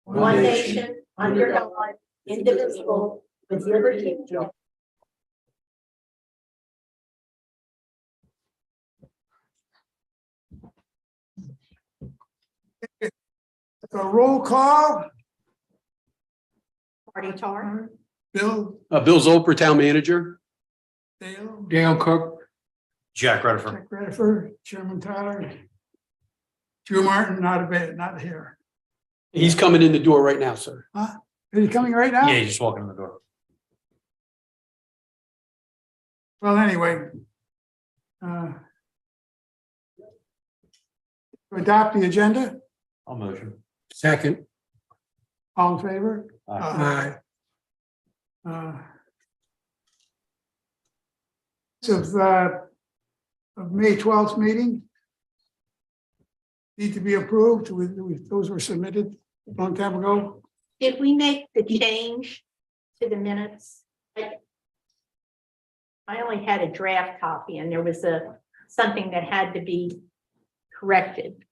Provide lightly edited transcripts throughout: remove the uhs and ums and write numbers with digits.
one nation, under God, indivisible, with liberty and justice. A roll call, Marty Tar. Bill, Bill Zolper, Town Manager. Dale, Dale Cook. Jack Rutherford. Jack Redford, Chairman Tyler. Drew Martin, not here. He's coming in the door right now, sir. Huh? Are you coming right now? Yeah, he's just walking in the door. Well, anyway. To adopt the agenda, I'll motion. Second. all in favor? Aye. Of May 12th meeting. Need to be approved, those were submitted a long time ago. Did we make the change to the minutes? I only had a draft copy and there was something that had to be corrected.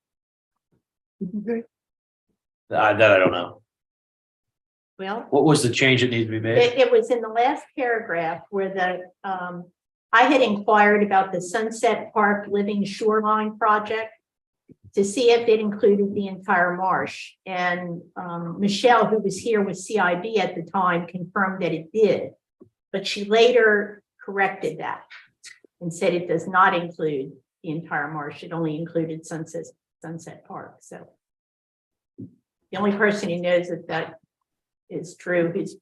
Okay. That I don't know. Well, What was the change that needs to be made? it was in the last paragraph where I had inquired about the Sunset Park Living Shoreline project to see if it included the entire marsh. And Michelle, who was here with CIB at the time, confirmed that it did. But she later corrected that and said it does not include the entire marsh. It only included Sunset Park. So the only person who knows that is true is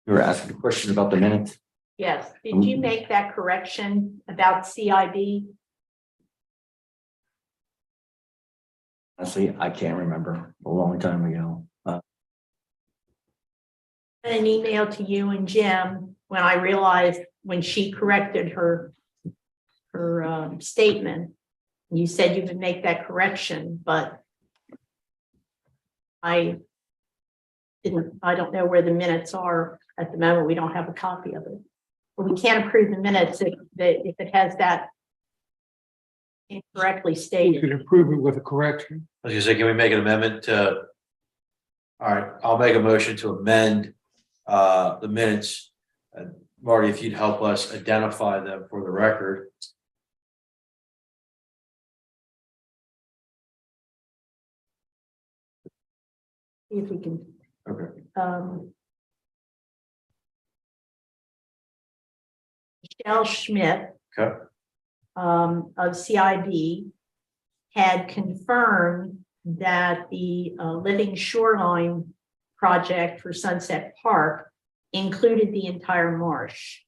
You were asking a question about the minutes. yes. Did you make that correction about CIB? Honestly, I can't remember. A long time ago. An email to you and Jim when I realized when she corrected her statement. You said you would make that correction, but I don't know where the minutes are at the moment. We don't have a copy of it. But we can't approve the minutes if it has that incorrectly We stated. could approve it with a correction. I was gonna say, can we make an amendment to? All right, I'll make a motion to amend the minutes. Marty, if you'd help us identify them for the record. See if we can. Okay. Michelle Schmidt. Okay. Of CIB had confirmed that the Living Shoreline project for Sunset Park included the entire marsh.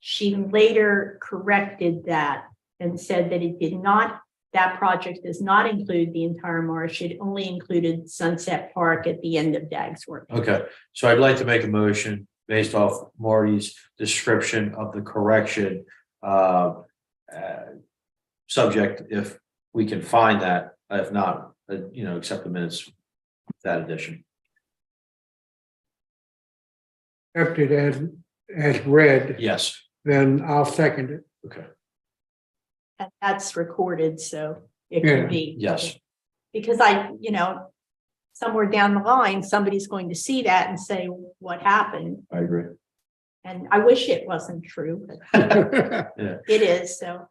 She later corrected that and said that it did not, that project does not include the entire marsh. It only included Sunset Park at the end of Dagsworth. Okay, so I'd like to make a motion based off Marty's description of the correction. Subject if we can find that, if not, accept the minutes with that addition. Accept it as read, Yes, then I'll second it. okay, And that's recorded, so it Yeah. can be. yes, Because somewhere down the line, somebody's going to see that and say, what happened? I agree. And I wish it wasn't true, but it is, so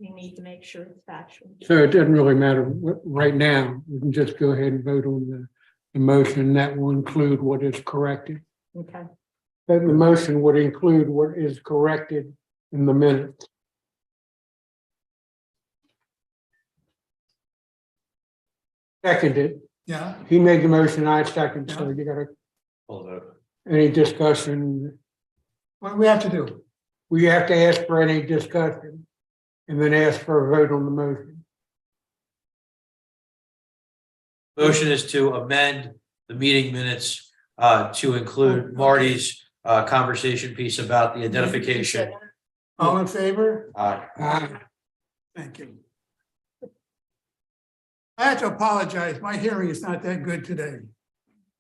we need to make sure it's factual. So it doesn't really matter right now. We can just go ahead and vote on the motion. That will include what is corrected. Okay, That the motion would include what is corrected in the minutes. Seconded. Yeah, He made the motion, I second, so you gotta, Full vote. any discussion? what do we have to do? We have to ask for any discussion and then ask for a vote on the motion. Motion is to amend the meeting minutes to include Marty's conversation piece about the identification. All in favor? Aye. Thank you. I have to apologize. My hearing is not that good today.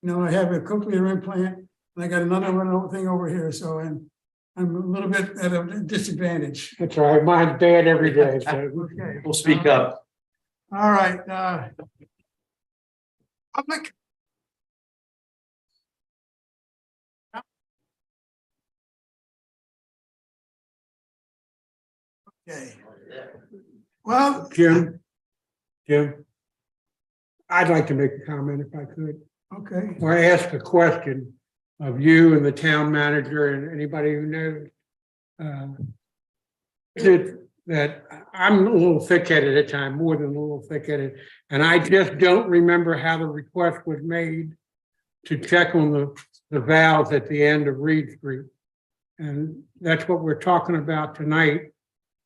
You know, I have a cochlear implant, and I got another one thing over here, so I'm a little bit at a disadvantage. That's all right. Mine's bad every day, so. Okay. We'll speak up. All right, public. Okay. Well, Jim? I'd like to make a comment if I could, okay, or ask a question of you and the town manager and anybody who knows. Is it that I'm a little thick-headed at times, more than a little thick-headed, and I just don't remember how the request was made to check on the valves at the end of Reed Street. And that's what we're talking about tonight.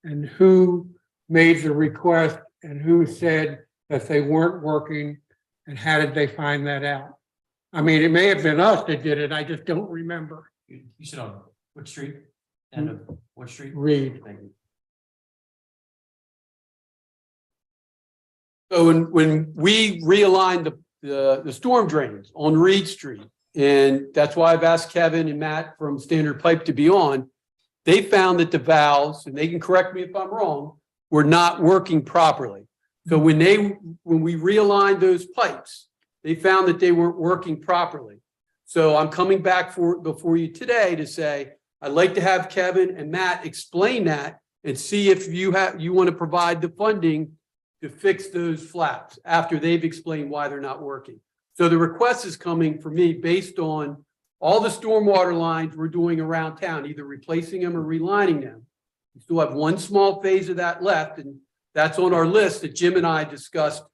And who made the request and who said that they weren't working, and how did they find that out? I mean, it may have been us that did it, I just don't remember. You said on what street? End of what street? Reed. Thank you. So when we realigned the storm drains on Reed Street, and that's why I've asked Kevin and Matt from Standard Pipe to be on, they found that the valves, and they can correct me if I'm wrong, were not working properly. So when we realigned those pipes, they found that they weren't working properly. So I'm coming back before you today to say, I'd like to have Kevin and Matt explain that and see if you want to provide the funding to fix those flaps after they've explained why they're not working. So the request is coming for me based on all the stormwater lines we're doing around town, either replacing them or relining them. We still have one small phase of that left, and that's on our list that Jim and I discussed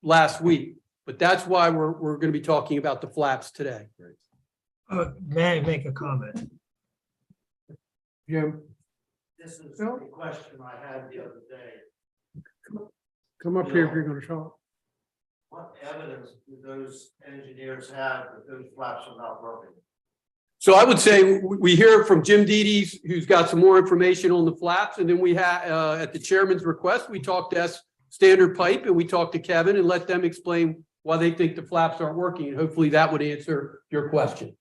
last week. But that's why we're going to be talking about the flaps today. May I make a comment? Jim, This is the question I had the other day. come up here if you're gonna talk. What evidence do those engineers have that those flaps are not working? So I would say we hear from Jim Dedes, who's got some more information on the flaps, and then we have, at the chairman's request, we talked to Standard Pipe and we talked to Kevin and let them explain why they think the flaps aren't working, and hopefully that would answer your question.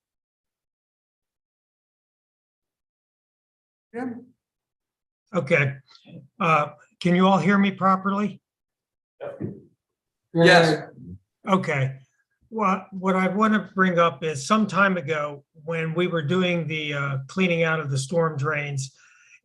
Jim? Okay. Can you all hear me properly? Yes. Okay. Well, what I want to bring up is some time ago when we were doing the cleaning out of the storm drains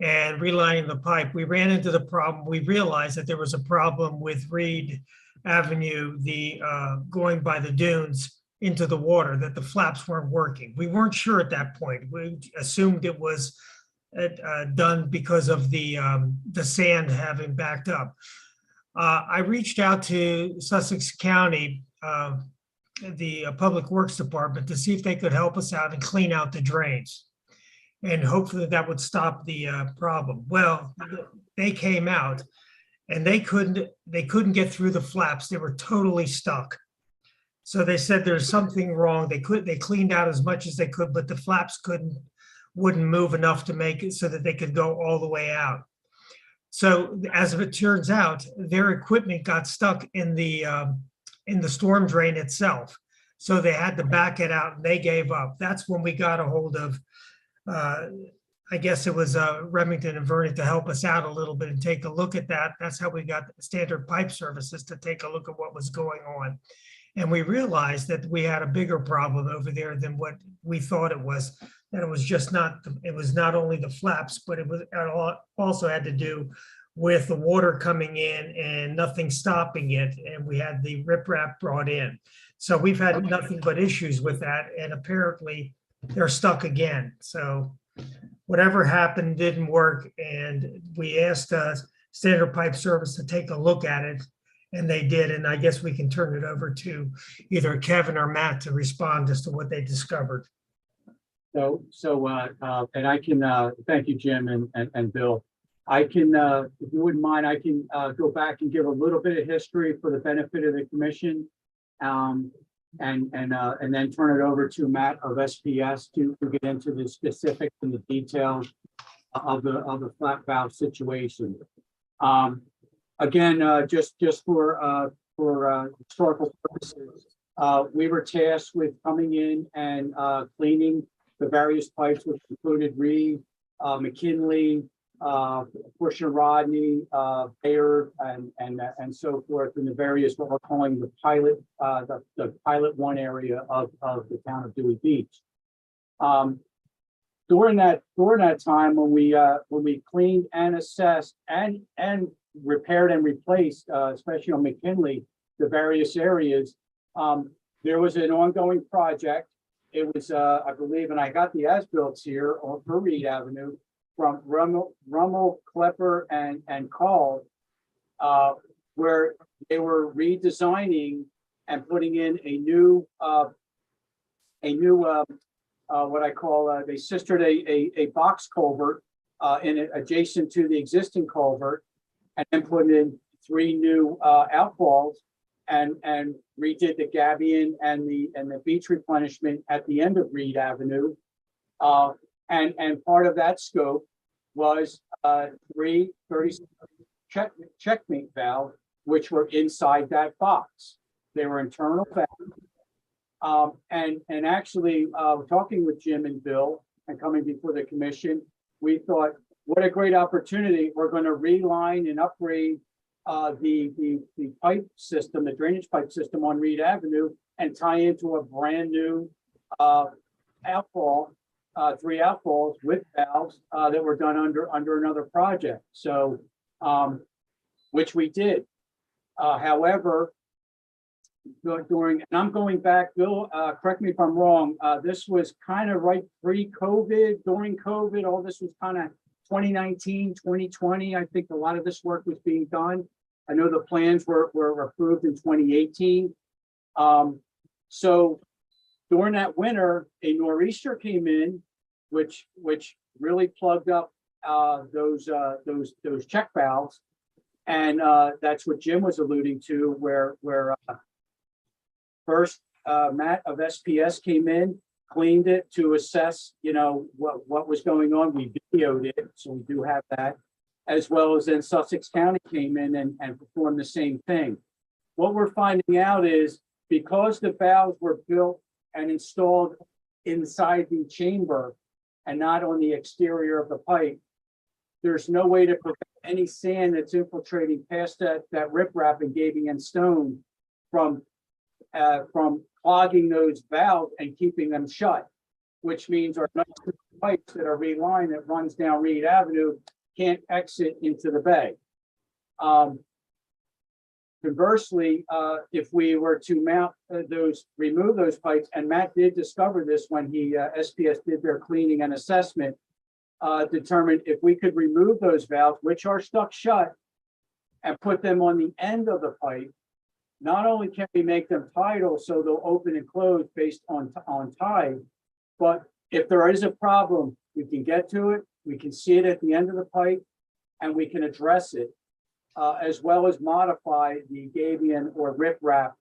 and relining the pipe, we ran into the problem. We realized that there was a problem with Reed Avenue, the going by the dunes into the water, that the flaps weren't working. We weren't sure at that point. We assumed it was done because of the sand having backed up. I reached out to Sussex County, the Public Works Department, to see if they could help us out and clean out the drains. And hopefully that would stop the problem. Well, they came out and they couldn't get through the flaps. They were totally stuck. So they said there's something wrong. They cleaned out as much as they could, but the flaps wouldn't move enough to make it so that they could go all the way out. So as it turns out, their equipment got stuck in the storm drain itself. So they had to back it out and they gave up. That's when we got a hold of, I guess it was Remington and Vernon to help us out a little bit and take a look at that. That's how we got Standard Pipe Services to take a look at what was going on. And we realized that we had a bigger problem over there than what we thought it was. That it was just not, it was not only the flaps, but it also had to do with the water coming in and nothing stopping it. And we had the riprap brought in. So we've had nothing but issues with that. And apparently they're stuck again. So whatever happened didn't work. And we asked Standard Pipe Service to take a look at it. And they did. And I guess we can turn it over to either Kevin or Matt to respond as to what they discovered. And I can, thank you, Jim and Bill. I can, if you wouldn't mind, I can go back and give a little bit of history for the benefit of the commission. And then turn it over to Matt of SPS to get into the specifics and the details of the flat valve situation. Again, just for historical purposes, we were tasked with coming in and cleaning the various pipes, which included Reed, McKinley, Portia Rodney, Bayard, and so forth, in the various, what we're calling the pilot, the pilot one area of the town of Dewey Beach. During that time, when we cleaned and assessed and repaired and replaced, especially on McKinley, the various areas, there was an ongoing project. It was, I believe, and I got the as-built here on for Reed Avenue from Rummel, Klepper, and Call, where they were redesigning and putting in a new what I call, they sistered a box culvert in it adjacent to the existing culvert, and then put in 3 new outfalls and redid the gabion and the beach replenishment at the end of Reed Avenue. And part of that scope was 3 30 checkmate valves, which were inside that box. They were internal valves. And actually, talking with Jim and Bill and coming before the commission, we thought, what a great opportunity. We're going to reline and upgrade the pipe system, the drainage pipe system on Reed Avenue, and tie into a brand new outfall, 3 outfalls with valves that were done under another project. So, which we did. However, and I'm going back, Bill, correct me if I'm wrong, this was kind of right pre-COVID, during COVID, all this was kind of 2019, 2020. I think a lot of this work was being done. I know the plans were approved in 2018. So during that winter, a nor'easter came in, which really plugged up those check valves. And that's what Jim was alluding to, where first Matt of SPS came in, cleaned it to assess, what was going on. We videoed it, so we do have that, as well as then Sussex County came in and performed the same thing. What we're finding out is, because the valves were built and installed inside the chamber and not on the exterior of the pipe, there's no way to prevent any sand that's infiltrating past that riprap and gabion and stone from clogging those valves and keeping them shut, which means our pipes that are relined that runs down Reed Avenue can't exit into the bay. Conversely, if we were to remove those pipes, and Matt did discover this when SPS did their cleaning and assessment, determined if we could remove those valves, which are stuck shut, and put them on the end of the pipe, not only can we make them tidal so they'll open and close based on tide, but if there is a problem, we can get to it, we can see it at the end of the pipe, and we can address it, as well as modify the gabion or riprap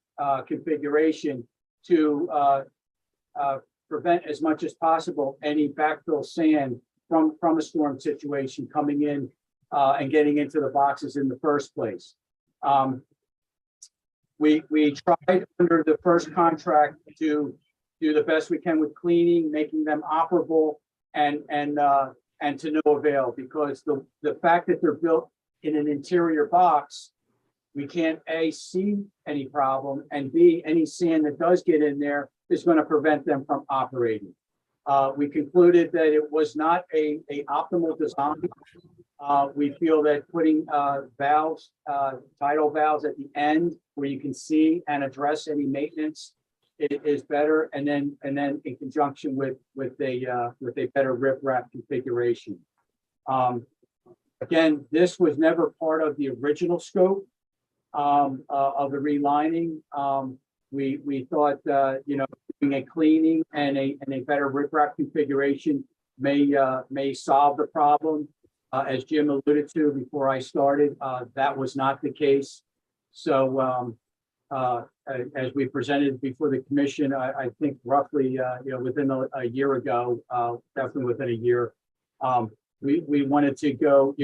configuration to prevent as much as possible any backfill sand from a storm situation coming in and getting into the boxes in the first place. We tried under the first contract to do the best we can with cleaning, making them operable, and to no avail, because the fact that they're built in an interior box, we can't A, see any problem, and B, any sand that does get in there is going to prevent them from operating. We concluded that it was not a optimal design. We feel that putting valves, tidal valves at the end where you can see and address any maintenance is better, and then in conjunction with a better riprap configuration. Again, this was never part of the original scope of the relining. We thought doing a cleaning and a better riprap configuration may solve the problem. As Jim alluded to before I started, that was not the case. So as we presented before the commission, I think roughly within a year ago, definitely within a year, we wanted to go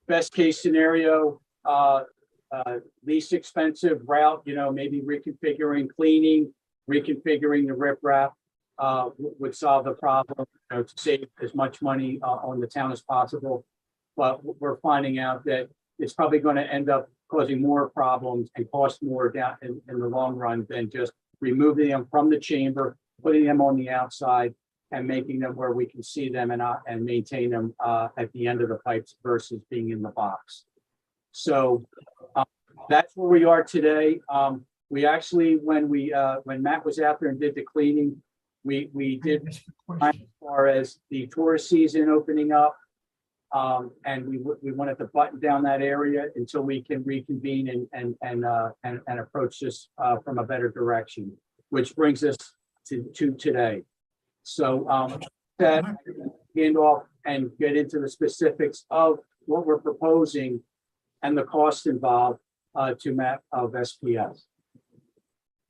best case scenario, least expensive route, maybe reconfiguring, cleaning, reconfiguring the riprap would solve the problem, to save as much money on the town as possible. But we're finding out that it's probably going to end up causing more problems and cost more down in the long run than just removing them from the chamber, putting them on the outside and making them where we can see them and maintain them at the end of the pipes versus being in the box. So that's where we are today. We actually, when Matt was out there and did the cleaning, we did as far as the tourist season opening up. And we wanted to button down that area until we can reconvene and approach this from a better direction, which brings us to today. So that hand off and get into the specifics of what we're proposing and the cost involved to Matt of SPS.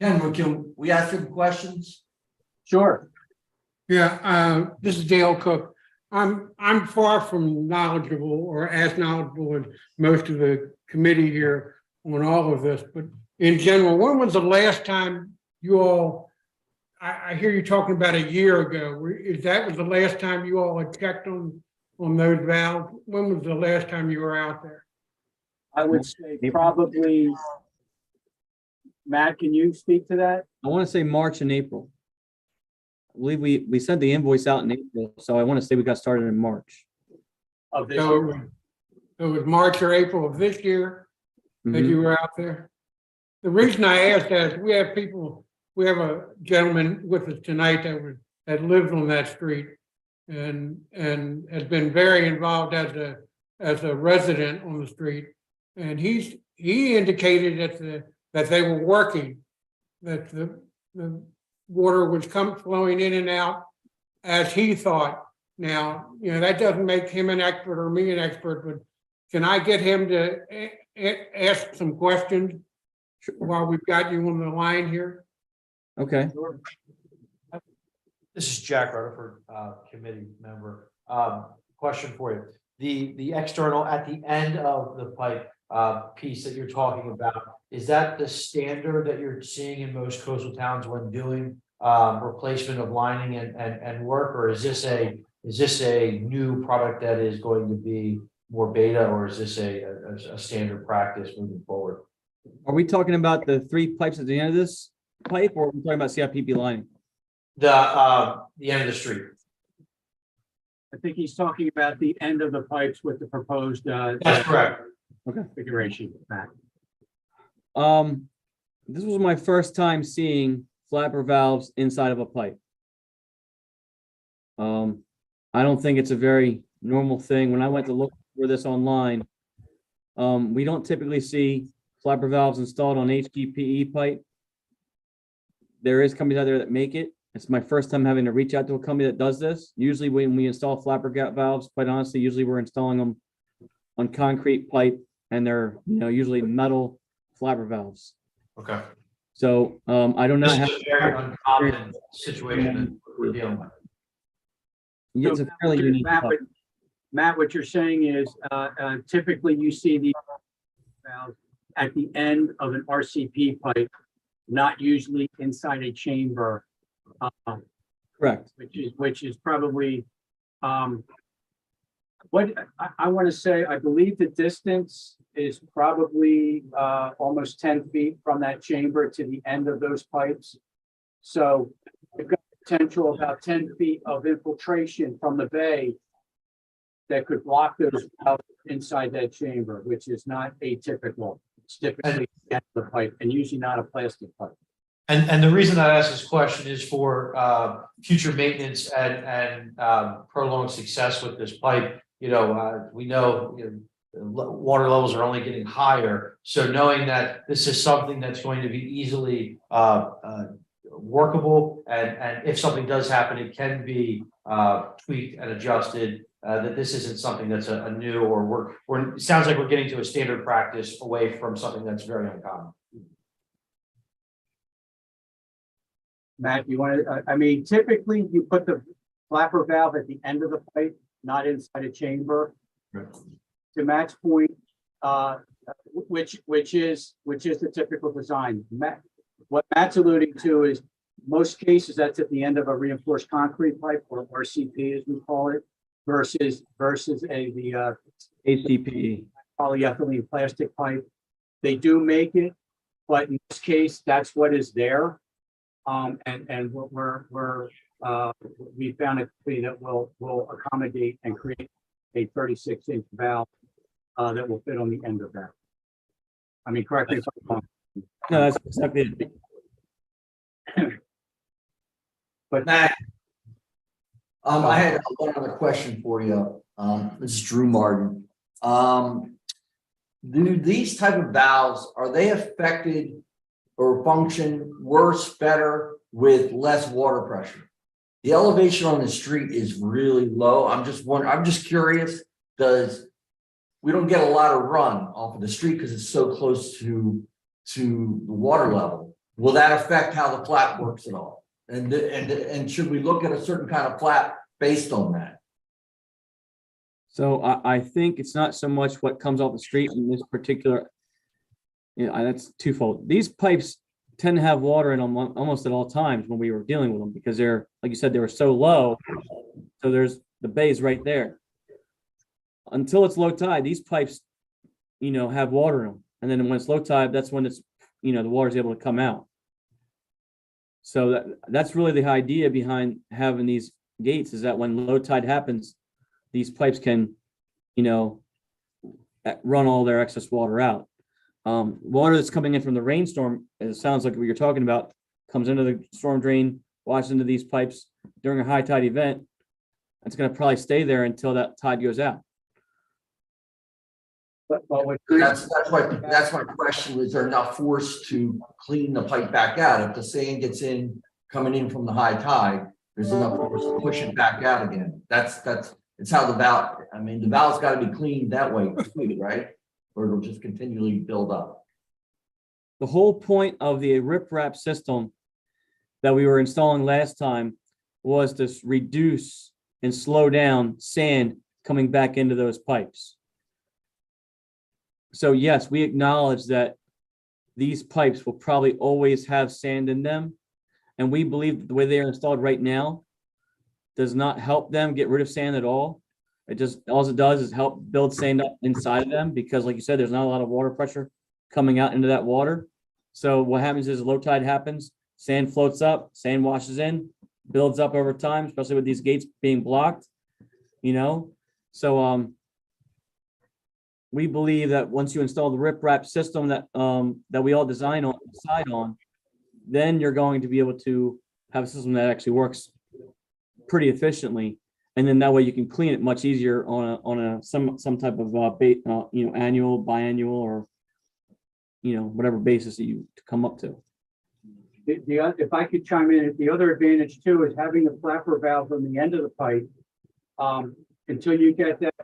Ken, can we ask him questions? Sure. Yeah, this is Dale Cook. I'm far from knowledgeable or as knowledgeable as most of the committee here on all of this, but in general, when was the last time you all, I hear you talking about a year ago, was the last time you all had checked on those valves? When was the last time you were out there? I would say probably, Matt, can you speak to that? I want to say March and April. I believe we sent the invoice out in April, so I want to say we got started in March. Of this So year? it was March or April of this year that Mhm. you were out there? The reason I asked that is we have a gentleman with us tonight that lives on that street and has been very involved as a resident on the street. And he indicated that they were working, that the water was flowing in and out as he thought. Now, that doesn't make him an expert or me an expert, but can I get him to ask some questions while we've got you on the line here? Okay. This is Jack Rutherford, committee member. Question for you. The external at the end of the pipe piece that you're talking about, is that the standard that you're seeing in most coastal towns when doing replacement of lining and work, or is this a new product that is going to be more beta, or is this a standard practice moving forward? Are we talking about the 3 pipes at the end of this pipe, or are we talking about CIPP lining? The end of the street. I think he's talking about the end of the pipes with the proposed That's correct. configuration, Matt. This was my first time seeing flapper valves inside of a pipe. I don't think it's a very normal thing. When I went to look for this online, we don't typically see flapper valves installed on HDPE pipe. There is companies out there that make it. It's my first time having to reach out to a company that does this. Usually when we install flapper valves, quite honestly, usually we're installing them on concrete pipe, and they're, usually metal flapper valves. Okay. So I don't know. This is a very uncommon situation that we're dealing with. It's a fairly unique. Matt, what you're saying is typically you see the valves at the end of an RCP pipe, not usually inside a chamber. Correct. Which is probably what I want to say. I believe the distance is probably almost 10 feet from that chamber to the end of those pipes. So you've got potential about 10 feet of infiltration from the bay that could block those valves inside that chamber, which is not atypical. It's typically the end of the pipe and usually not a plastic pipe. And the reason I ask this question is for future maintenance and prolonged success with this pipe. We know water levels are only getting higher. So knowing that this is something that's going to be easily workable, and if something does happen, it can be tweaked and adjusted. That this isn't something that's a new, or it sounds like we're getting to a standard practice away from something that's very uncommon. Matt, you want to, typically you put the flapper valve at the end of the pipe, not inside a chamber. Right. To Matt's point, which is the typical design. What Matt's alluding to is most cases that's at the end of a reinforced concrete pipe or RCP as we call it, versus the HDPE. polyethylene plastic pipe. They do make it, but in this case, that's what is there. And what we found a company that will accommodate and create a 36-inch valve that will fit on the end of that. I mean, correct me if I'm wrong. No, that's exactly it. But Matt, I had one other question for you. This is Drew Martin. Do these type of valves, are they affected or function worse, better with less water pressure? The elevation on the street is really low. I'm just curious, we don't get a lot of run off of the street because it's so close to the water level. Will that affect how the flap works at all? And should we look at a certain kind of flap based on that? So I think it's not so much what comes off the street in this particular, that's twofold. These pipes tend to have water in them almost at all times when we were dealing with them because they're, like you said, they were so low. So there's the bay's right there. Until it's low tide, these pipes, have water in them. And then when it's low tide, that's when it's, the water's able to come out. So that's really the idea behind having these gates is that when low tide happens, these pipes can, run all their excess water out. Water that's coming in from the rainstorm, it sounds like what you're talking about, comes into the storm drain, washes into these pipes during a high tide event. It's going to probably stay there until that tide goes out. But That's my question. Is there enough force to clean the pipe back out? If the sand gets coming in from the high tide, there's enough force to push it back out again. It's how the valve, the valve's got to be cleaned that way, right? Or it'll just continually build up. The whole point of the riprap system that we were installing last time was to reduce and slow down sand coming back into those pipes. So yes, we acknowledge that these pipes will probably always have sand in them. And we believe that the way they are installed right now does not help them get rid of sand at all. All it does is help build sand up inside of them because like you said, there's not a lot of water pressure coming out into that water. So what happens is low tide happens, sand floats up, sand washes in, builds up over time, especially with these gates being blocked, So we believe that once you install the riprap system that we all decide on, then you're going to be able to have a system that actually works pretty efficiently, and then that way you can clean it much easier on some type of annual, biannual, or whatever basis that you come up to. If I could chime in, the other advantage too is having a flapper valve on the end of the pipe until you get that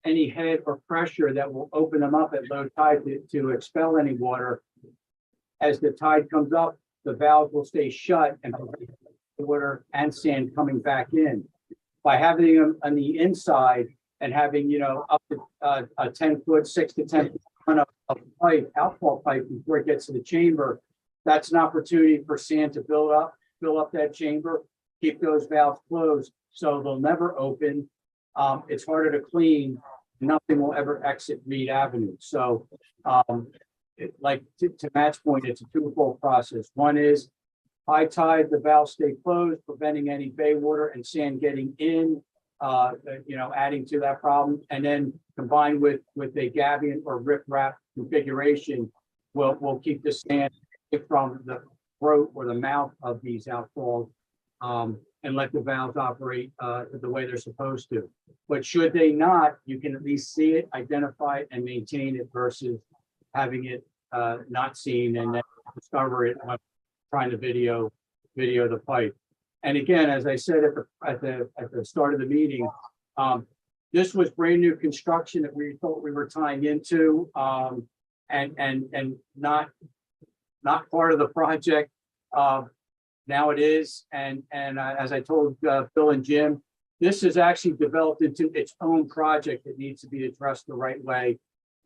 any head or pressure that will open them up at low tide to expel any water. As the tide comes up, the valve will stay shut and prevent the water and sand coming back in. By having them on the inside and having, up to a 10-foot, 6 to 10 foot of pipe, outfall pipe before it gets to the chamber, that's an opportunity for sand to fill up that chamber, keep those valves closed so they'll never open. It's harder to clean. Nothing will ever exit Reed Avenue. So, to Matt's point, it's a twofold process. One is high tide, the valves stay closed, preventing any bay water and sand getting in, adding to that problem. And then combined with a Gabion or riprap configuration, will keep the sand from the throat or the mouth of these outfalls. And let the valves operate the way they're supposed to. But should they not, you can at least see it, identify it, and maintain it versus having it not seen and then discover it when trying to video the pipe. And again, as I said at the start of the meeting, this was brand new construction that we thought we were tying into, and not part of the project. Now it is, and as I told Bill and Jim, this is actually developed into its own project that needs to be addressed the right way.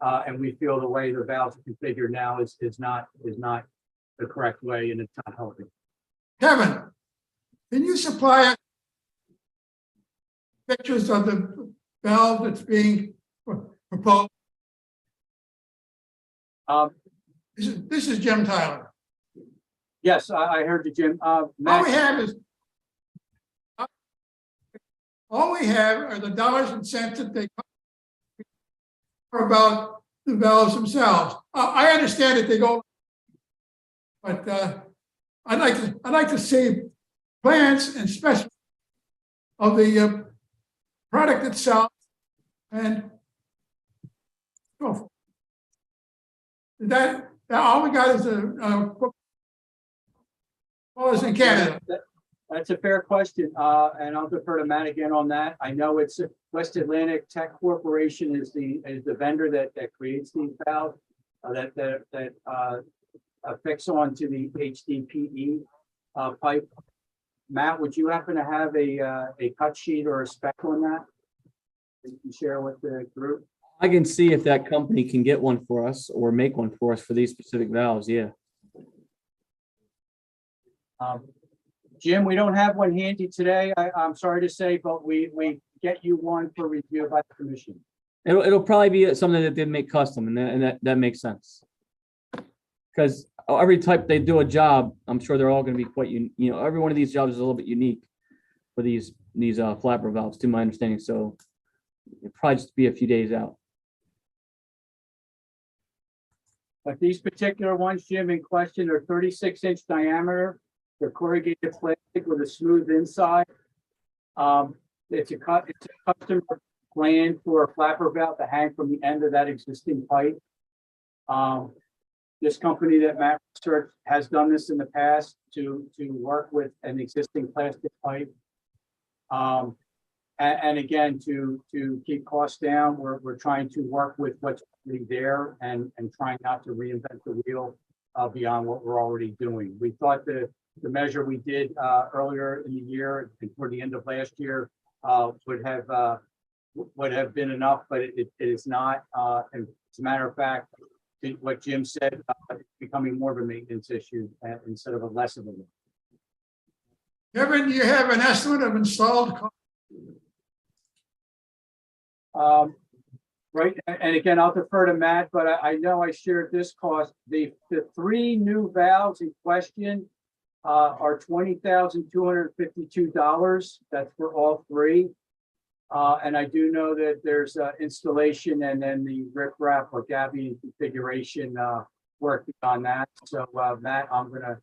And we feel the way the valves are configured now is not the correct way, and it's not helping. Kevin, can you supply pictures of the valve that's being proposed? This is Jim Tyler. Yes, I heard you, Jim. All Matt, we have is, all we have are the dollars and cents that they are about the valves themselves. I understand that they go, but I'd like to see plans and specifications of the product itself and that all we got is was in Canada. that's a fair question, and I'll defer to Matt again on that. I know it's West Atlantic Tech Corporation is the vendor that creates these valves that affix onto the HDPE pipe. Matt, would you happen to have a cut sheet or a spec on that you can share with the group? I can see if that company can get one for us or make one for us for these specific valves, yeah. Jim, we don't have one handy today. I'm sorry to say, but we get you one for review by the commission. It'll probably be something that they make custom, and that makes sense. Because every type they do a job, I'm sure they're all gonna be quite, every one of these jobs is a little bit unique for these flapper valves, to my understanding, so it'll probably just be a few days out. But these particular ones, Jim, in question are 36-inch diameter. They're corrugated plastic with a smooth inside. It's a customer plan for a flapper valve to hang from the end of that existing pipe. This company that Matt researched has done this in the past to work with an existing plastic pipe. And again, to keep costs down, we're trying to work with what's already there and trying not to reinvent the wheel beyond what we're already doing. We thought the measure we did earlier in the year and toward the end of last year would have been enough, but it is not. And as a matter of fact, what Jim said, it's becoming more of a maintenance issue instead of a less of a one. Kevin, do you have an estimate of installed cost? Right, and again, I'll defer to Matt, but I know I shared this cost. The three new valves in question are $20,252. That's for all three. And I do know that there's installation and then the riprap or gabion configuration work on that. So Matt, I'm gonna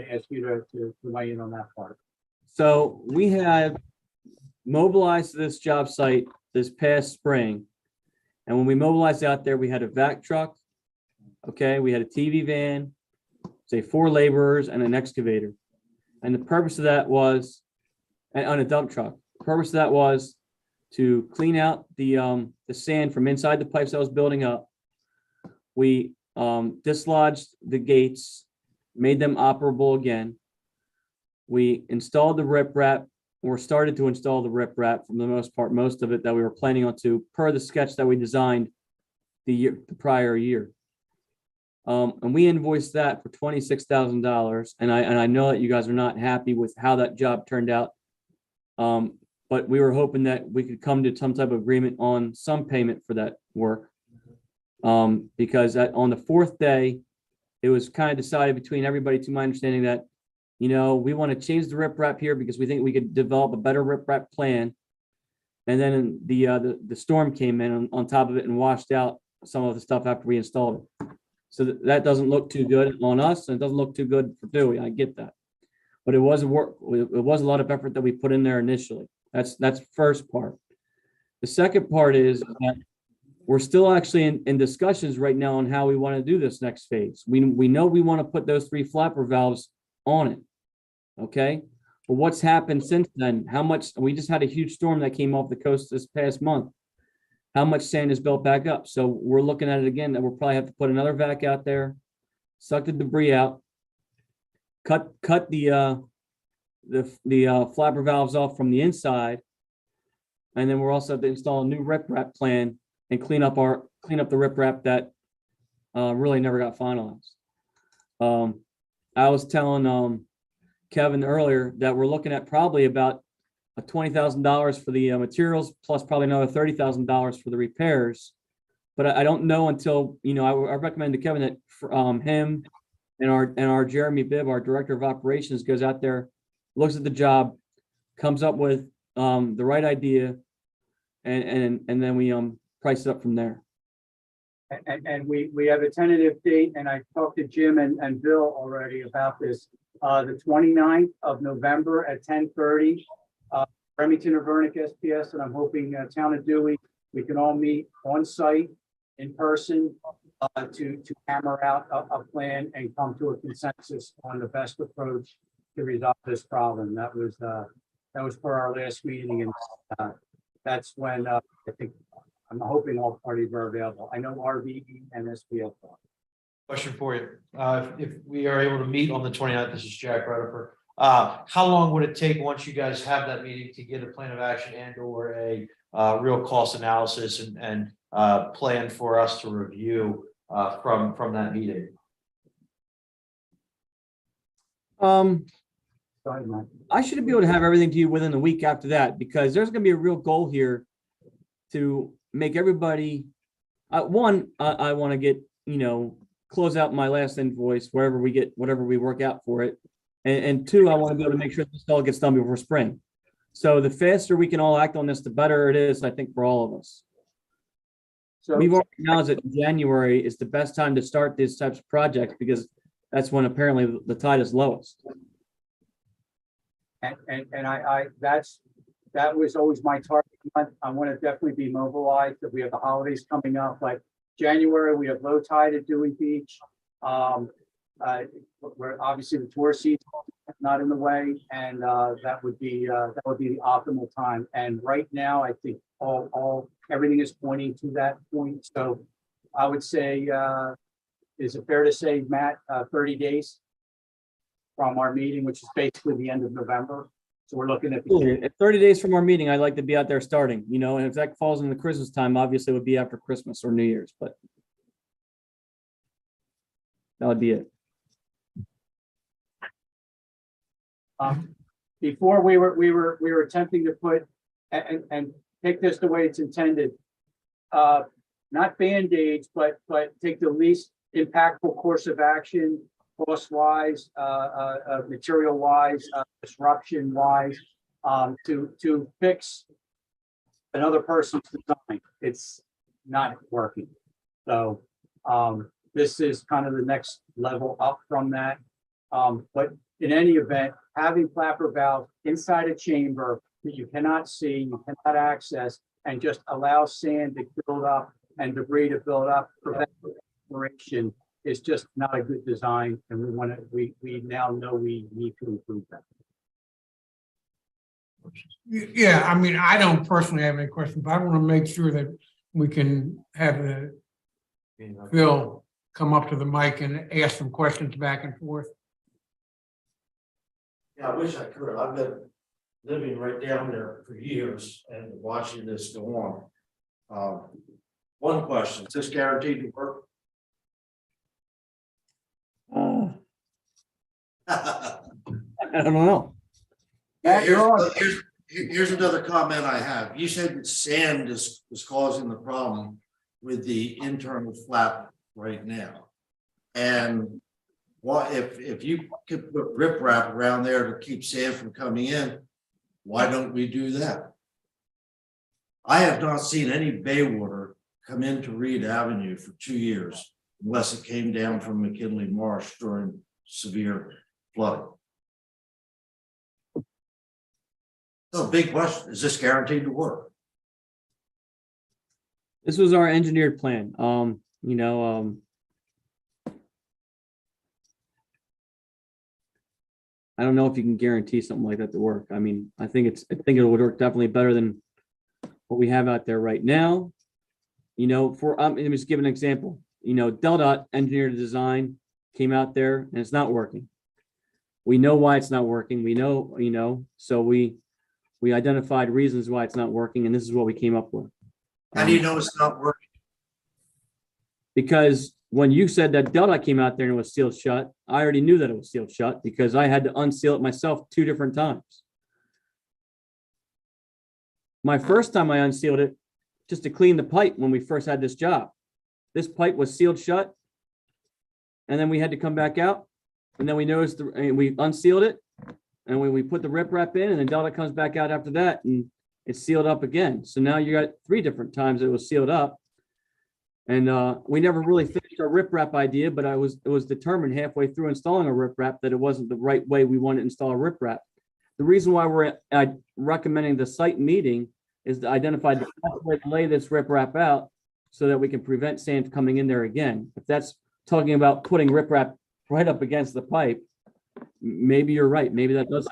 ask you to weigh in on that part. So we had mobilized this job site this past spring. And when we mobilized out there, we had a vac truck. Okay, we had a TV van, say 4 laborers and an excavator. And the purpose of that was, and on a dump truck, the purpose of that was to clean out the sand from inside the pipes that was building up. We dislodged the gates, made them operable again. We installed the riprap, or started to install the riprap for the most part, most of it that we were planning on to, per the sketch that we designed the prior year. And we invoiced that for $26,000. And I know that you guys are not happy with how that job turned out. But we were hoping that we could come to some type of agreement on some payment for that work. Because on the 4th day, it was kind of decided between everybody, to my understanding, that we want to change the riprap here because we think we could develop a better riprap plan. And then the storm came in on top of it and washed out some of the stuff after we installed it. So that doesn't look too good on us, and it doesn't look too good for Dewey. I get that, but it was a lot of effort that we put in there initially. That's the first part. The second part is that we're still actually in discussions right now on how we want to do this next phase. We know we want to put those 3 flapper valves on it. Okay, but what's happened since then? How much? We just had a huge storm that came off the coast this past month. How much sand is built back up? So we're looking at it again, that we'll probably have to put another vac out there, suck the debris out, cut the flapper valves off from the inside, and then we're also have to install a new riprap plan and clean up clean up the riprap that really never got finalized. I was telling Kevin earlier that we're looking at probably about $20,000 for the materials, plus probably another $30,000 for the repairs. But I don't know until, I recommend to Kevin that him and our Jeremy Bibb, our Director of Operations, goes out there, looks at the job, comes up with the right idea, and then we price it up from there. And we have a tentative date, and I talked to Jim and Bill already about this. The 29th of November at 10:30, Remington or Vernick SPS, and I'm hoping Town of Dewey, we can all meet on site in person to hammer out a plan and come to a consensus on the best approach to resolve this problem. That was for our last meeting, and that's when I think I'm hoping all parties are available. I know RVE and SPF. Question for you. If we are able to meet on the 29th, this is Jack Rutherford. How long would it take once you guys have that meeting to get a plan of action and or a real cost analysis and plan for us to review from that meeting? Go ahead, Mike. I should be able to have everything to you within a week after that, because there's gonna be a real goal here to make everybody, I want to get, close out my last invoice, whatever we work out for it. And two, I want to be able to make sure this all gets done before spring. So the faster we can all act on this, the better it is, I think, for all of us. So We've already acknowledged that January is the best time to start these types of projects, because that's when apparently the tide is lowest. and I that was always my target month. I want to definitely be mobilized, that we have the holidays coming up, but January, we have low tide at Dewey Beach. Where obviously the tourist season is not in the way, and that would be the optimal time. And right now, I think everything is pointing to that point. So I would say, is it fair to say, Matt, 30 days from our meeting, which is basically the end of November? So we're looking at At 30 days from our meeting, I'd like to be out there starting, and if that falls in the Christmas time, obviously it would be after Christmas or New Year's, but that would be it. Before we were attempting to put and take this the way it's intended, not band-aids, but take the least impactful course of action, cost-wise, material-wise, disruption-wise, to fix another person's design. It's not working. So this is kind of the next level up from that. But in any event, having flapper valve inside a chamber that you cannot see, you cannot access, and just allow sand to build up and debris to build up, prevent exploration, is just not a good design. And we now know we need to improve that. Yeah, I mean, I don't personally have any questions, but I want to make sure that we can have Bill come up to the mic and ask some questions back and forth. Yeah, I wish I could. I've been living right down there for years and watching this go on. One question, is this guaranteed to work? I don't know. Here's another comment I have. You said that sand is causing the problem with the internal flap right now. And what if you could put riprap around there to keep sand from coming in, why don't we do that? I have not seen any bay water come into Reed Avenue for 2 years, unless it came down from McKinley Marsh during severe flooding. So big question, is this guaranteed to work? This was our engineered plan. I don't know if you can guarantee something like that to work. I mean, I think it would work definitely better than what we have out there right now. Let me just give an example. Del Dot engineered a design, came out there, and it's not working. We know why it's not working. We know, so we identified reasons why it's not working, and this is what we came up with. How do you know it's not working? Because when you said that Delta came out there and it was sealed shut, I already knew that it was sealed shut because I had to unseal it myself 2 different times. My first time I unsealed it, just to clean the pipe when we first had this job. This pipe was sealed shut. And then we had to come back out. And then we noticed, and we unsealed it. And we put the riprap in, and then Delta comes back out after that, and it's sealed up again. So now you got 3 different times it was sealed up. And we never really finished our riprap idea, but it was determined halfway through installing a riprap that it wasn't the right way we wanted to install a riprap. The reason why we're recommending the site meeting is to identify the best way to lay this riprap out so that we can prevent sand coming in there again. If that's talking about putting riprap right up against the pipe, maybe you're right. Maybe that does.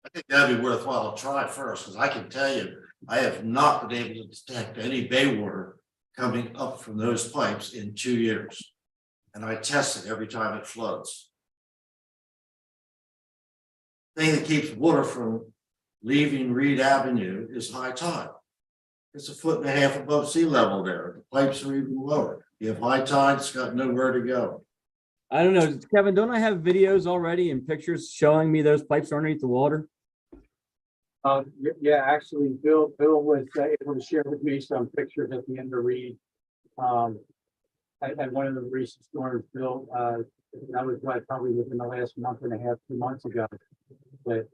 I think that'd be worthwhile to try first, because I can tell you, I have not been able to detect any bay water coming up from those pipes in 2 years. And I test it every time it floods. Thing that keeps water from leaving Reed Avenue is high tide. It's 1.5 feet above sea level there. The pipes are even lower. You have high tide, it's got nowhere to go. I don't know, Kevin, don't I have videos already and pictures showing me those pipes are underneath the water? Yeah, actually, Bill was able to share with me some pictures at the end of Reed. At one of the recent storms, Bill, that was probably within the last month and a half, 2 months ago, that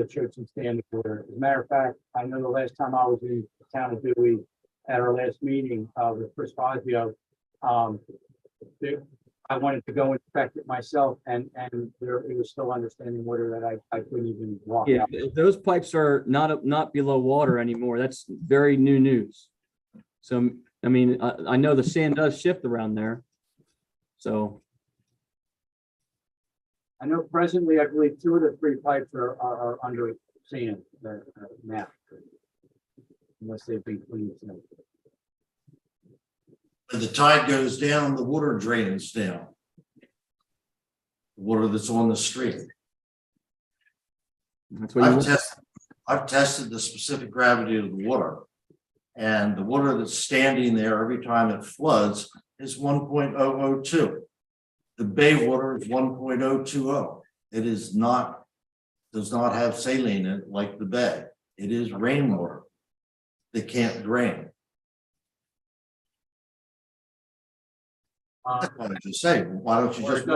showed some standing water. As a matter of fact, I know the last time I was in the town of Dewey at our last meeting with Chris Fazio, I wanted to go inspect it myself, and there it was still understanding water that I couldn't even walk Yeah, out. if those pipes are not below water anymore. That's very new news. So, I mean, I know the sand does shift around there. So, I know presently, I believe 2 of the 3 pipes are under sand now, unless they've been cleaned. When the tide goes down, the water drains down. The water that's on the street. that's what you want. I've tested the specific gravity of the water. And the water that's standing there every time it floods is 1.002. The bay water is 1.020. It is not, does not have saline in it like the bay. It is rainwater. They can't drain. That's what I just say. Why don't you Or just it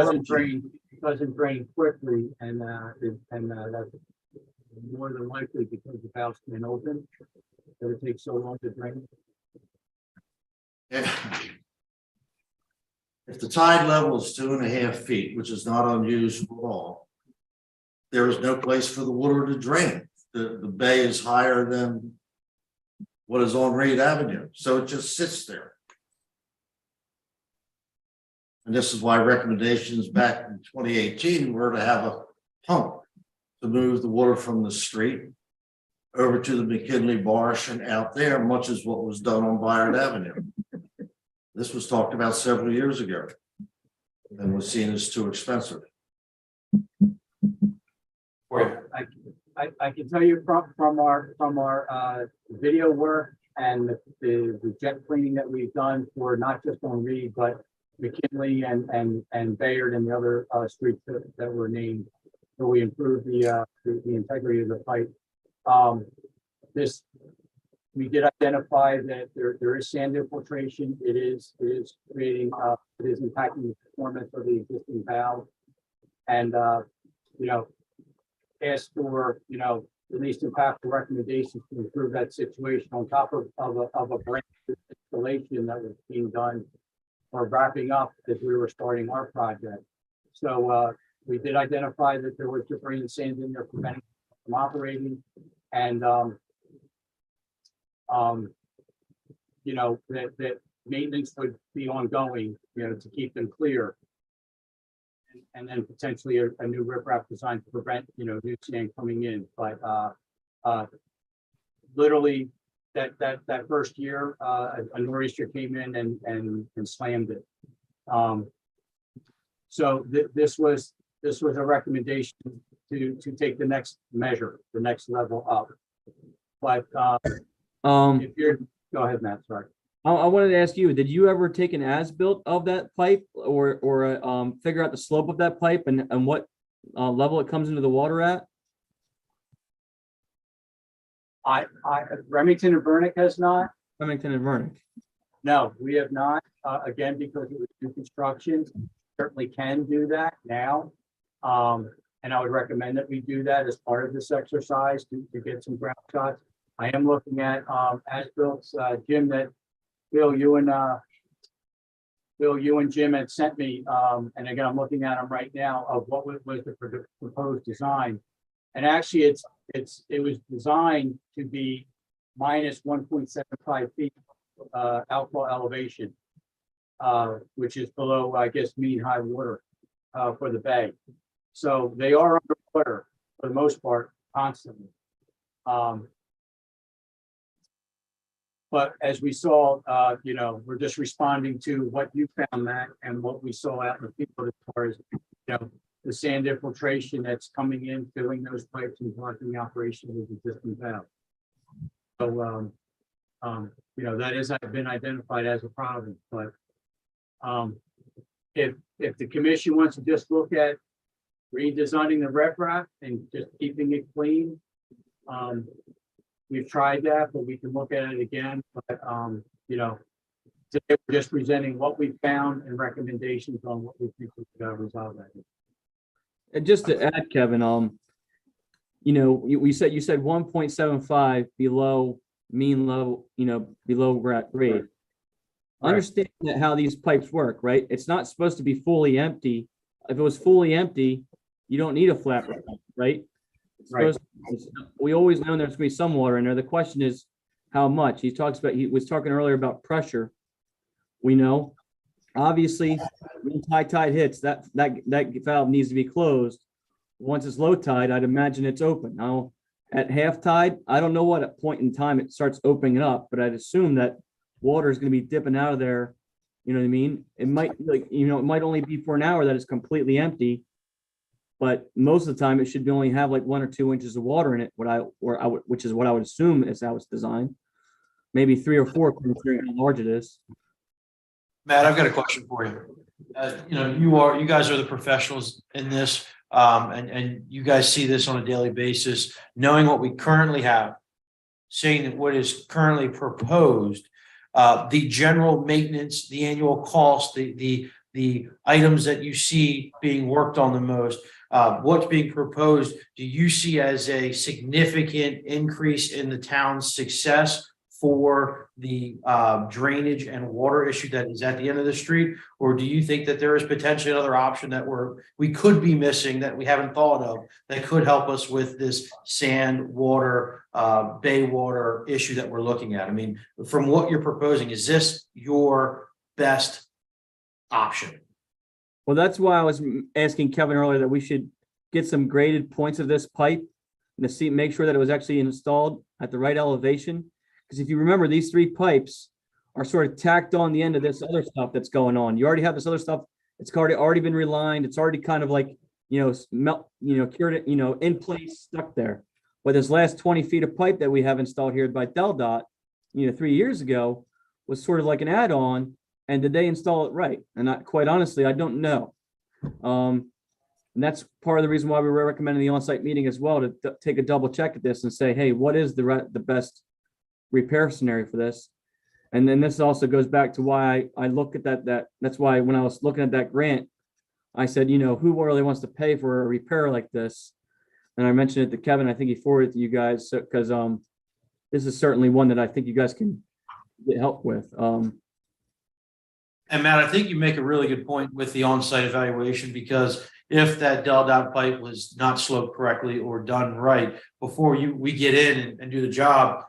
doesn't drain quickly, and that's more than likely because the valves can't open, that it takes so long to drain. Yeah. If the tide level is 2.5 feet, which is not unusual at all, there is no place for the water to drain. The bay is higher than what is on Reed Avenue, so it just sits there. And this is why recommendations back in 2018 were to have a pump to move the water from the street over to the McKinley Marsh and out there, much as what was done on Byron Avenue. This was talked about several years ago and was seen as too expensive. I can tell you from our video work and the jet cleaning that we've done for not just on Reed, but McKinley and Bayard and the other streets that were named, where we improved the integrity of the pipe. We did identify that there is sand infiltration. It is creating it is impacting the performance of the existing valve, and asked for at least impactful recommendations to improve that situation on top of a brand new installation that was being done or wrapping up as we were starting our project. So we did identify that there was debris and sand in there preventing it from operating, and that maintenance would be ongoing, to keep them clear. And then potentially a new riprap designed to prevent, new sand coming in. But literally that first year, a nor'easter came in and slammed it. So this was a recommendation to take the next measure, the next level up. But if you're, go ahead, Matt, sorry. I wanted to ask you, did you ever take an as-built of that pipe or figure out the slope of that pipe and what level it comes into the water at? Remington and Vernick has not. Remington and Vernick. No, we have not, again, because it was new construction, certainly can do that now. And I would recommend that we do that as part of this exercise to get some ground shots. I am looking at, as-built, Jim, that Bill, you and Jim had sent me, and again, I'm looking at them right now of what was the proposed design. And actually, it was designed to be minus 1.75 feet outflow elevation, which is below, I guess, mean high water for the bay. So they are underwater for the most part constantly. But as we saw, we're just responding to what you found, Matt, and what we saw out in the field as far as, the sand infiltration that's coming in, filling those pipes and blocking the operation of the existing valve. So, that has been identified as a problem, but if the commission wants to just look at redesigning the riprap and just keeping it clean, we've tried that, but we can look at it again. But today we're just presenting what we found and recommendations on what we think we could resolve that. And just to add, Kevin, you said 1.75 below mean level, below grade. Understand that how these pipes work, right? It's not supposed to be fully empty. If it was fully empty, you don't need a flat pipe, right? We always know there's going to be some water in there. The question is how much. He was talking earlier about pressure. We know, obviously, when high tide hits, that valve needs to be closed. Once it's low tide, I'd imagine it's open. Now, at half tide, I don't know what point in time it starts opening up, but I'd assume that water is going to be dipping out of there. You know what I mean? It might it might only be for an hour that it's completely empty. But most of the time, it should only have like 1 or 2 inches of water in it. Which is what I would assume is how it's designed. Maybe 3 or 4, considering how large it is. Matt, I've got a question for you. You guys are the professionals in this, and you guys see this on a daily basis, knowing what we currently have, saying that what is currently proposed, the general maintenance, the annual cost, the items that you see being worked on the most. What's being proposed, do you see as a significant increase in the town's success for the drainage and water issue that is at the end of the street? Or do you think that there is potentially another option that we could be missing that we haven't thought of that could help us with this sand, water, bay water issue that we're looking at? I mean, from what you're proposing, is this your best option? Well, that's why I was asking Kevin earlier that we should get some graded points of this pipe and to make sure that it was actually installed at the right elevation. Because if you remember, these 3 pipes are sort of tacked on the end of this other stuff that's going on. You already have this other stuff. It's already been relined. It's already kind of like, cured it, in place, stuck there. But this last 20 feet of pipe that we have installed here by DelDOT, 3 years ago, was sort of like an add-on. And did they install it right? And quite honestly, I don't know. And that's part of the reason why we were recommending the on-site meeting as well, to take a double check at this and say, hey, what is the best repair scenario for this? And then this also goes back to why I look at that's why when I was looking at that grant, I said, who really wants to pay for a repair like this? And I mentioned it to Kevin. I think he forwarded it to you guys because this is certainly one that I think you guys can get help with. And Matt, I think you make a really good point with the on-site evaluation, because if that DelDOT pipe was not sloped correctly or done right before we get in and do the job,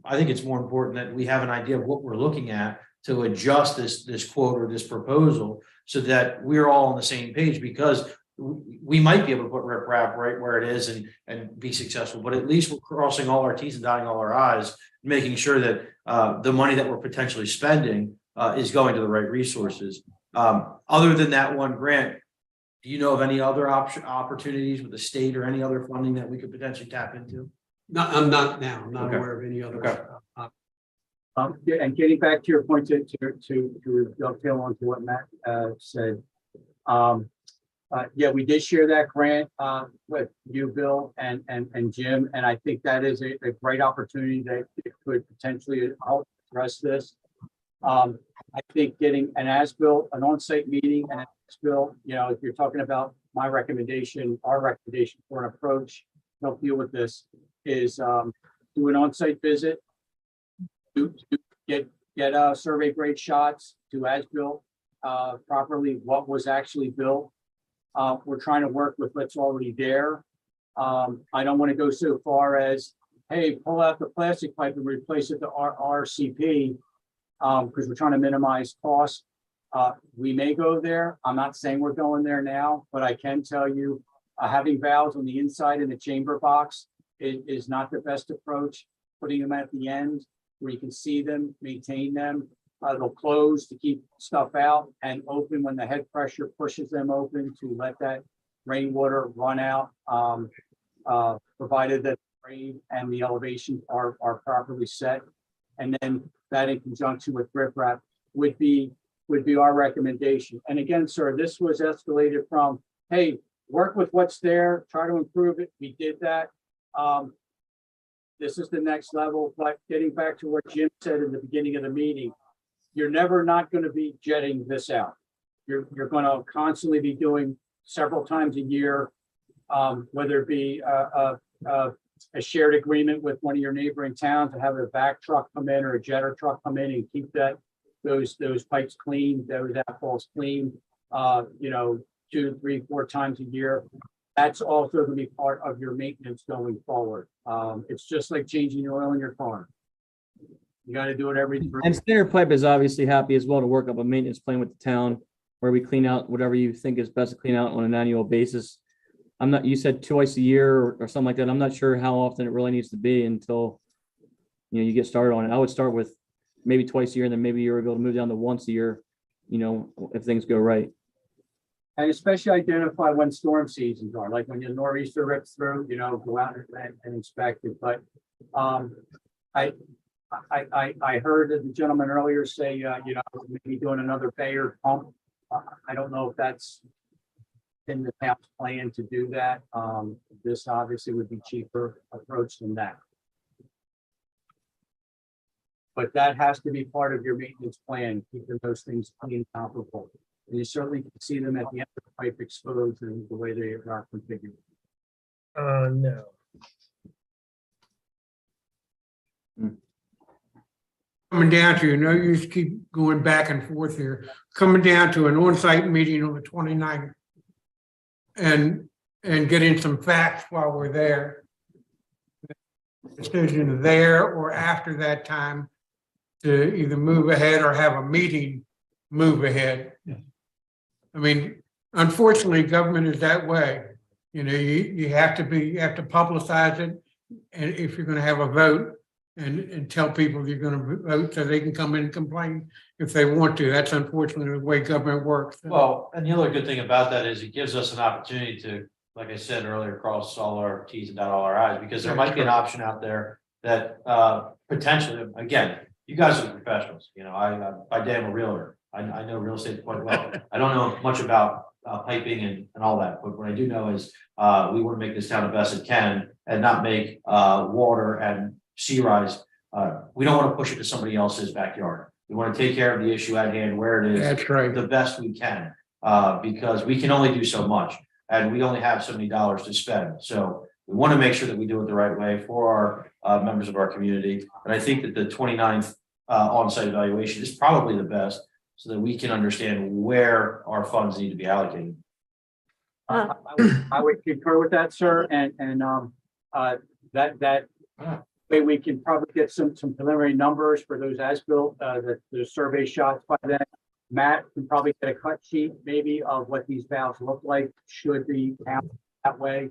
I think it's more important that we have an idea of what we're looking at to adjust this quote or this proposal so that we're all on the same page, because we might be able to put riprap right where it is and be successful, but at least we're crossing all our T's and dotting all our I's, making sure that the money that we're potentially spending is going to the right resources. Other than that one grant, do you know of any other opportunities with the state or any other funding that we could potentially tap into? I'm not Okay. aware of any other. Okay. And getting back to your point to dovetail onto what Matt, said. Yeah, we did share that grant, with you, Bill, and Jim, and I think that is a great opportunity that it could potentially help address this. I think getting an as-built, an on-site meeting and an as-built, you know, if you're talking about my recommendation, our recommendation for an approach, to help deal with this is, do an on-site visit. Get survey grade shots, do as-built, properly what was actually built. We're trying to work with what's already there. I don't want to go so far as, hey, pull out the plastic pipe and replace it to RCP, because we're trying to minimize costs. We may go there. I'm not saying we're going there now, but I can tell you, having valves on the inside in the chamber box is not the best approach. Putting them at the end where you can see them, maintain them. They'll close to keep stuff out and open when the head pressure pushes them open to let that rainwater run out, provided that the grade and the elevation are properly set. And then that in conjunction with riprap would be our recommendation. And again, sir, this was escalated from, hey, work with what's there, try to improve it. We did that. This is the next level, but getting back to what Jim said in the beginning of the meeting, you're never not going to be jetting this out. You're going to constantly be doing several times a year, whether it be a shared agreement with one of your neighboring towns to have a back truck come in or a jetter truck come in and keep those pipes clean, those outfalls clean, 2, 3, 4 times a year. That's also going to be part of your maintenance going forward. It's just like changing your oil in your car. You got to do it every 3. And Standard Pipe is obviously happy as well to work up a maintenance plan with the town where we clean out whatever you think is best to clean out on an annual basis. You said twice a year or something like that. I'm not sure how often it really needs to be until, you get started on it. I would start with maybe twice a year and then maybe you're able to move down to once a year, if things go right. And especially identify when storm seasons are, like when your nor'easter rips through, go out and inspect it. But I heard the gentleman earlier say, maybe doing another Bayard pump. I don't know if that's in the town's plan to do that. This obviously would be cheaper approach than that. But that has to be part of your maintenance plan, keeping those things clean and operable. And you certainly can see them at the end of the pipe exposed and the way they are configured. No. Coming down to, you just keep going back and forth here, coming down to an on-site meeting on the 29th and getting some facts while we're there. Decision there or after that time to either move ahead or have a meeting move ahead. I mean, unfortunately, government is that way. You have to publicize it, and if you're going to have a vote, and tell people you're going to vote so they can come in and complain if they want to. That's unfortunately the way government works. Well, and the other good thing about that is it gives us an opportunity to, like I said earlier, cross all our T's and dot all our I's, because there might be an option out there that potentially, again, you guys are the professionals. By day I'm a realtor. I know real estate quite well. I don't know much about piping and all that, but what I do know is we want to make this town the best it can and not make water and sea rise. We don't want to push it to somebody else's backyard. We want to take care of the issue at hand where it is. That's right. The best we can, because we can only do so much and we only have so many dollars to spend. So we want to make sure that we do it the right way for our members of our community. And I think that the 29th on-site evaluation is probably the best so that we can understand where our funds need to be allocated. I would concur with that, sir. And that way we can probably get some preliminary numbers for those as-built, the survey shots by then. Matt can probably get a cut sheet maybe of what these valves look like should be that way.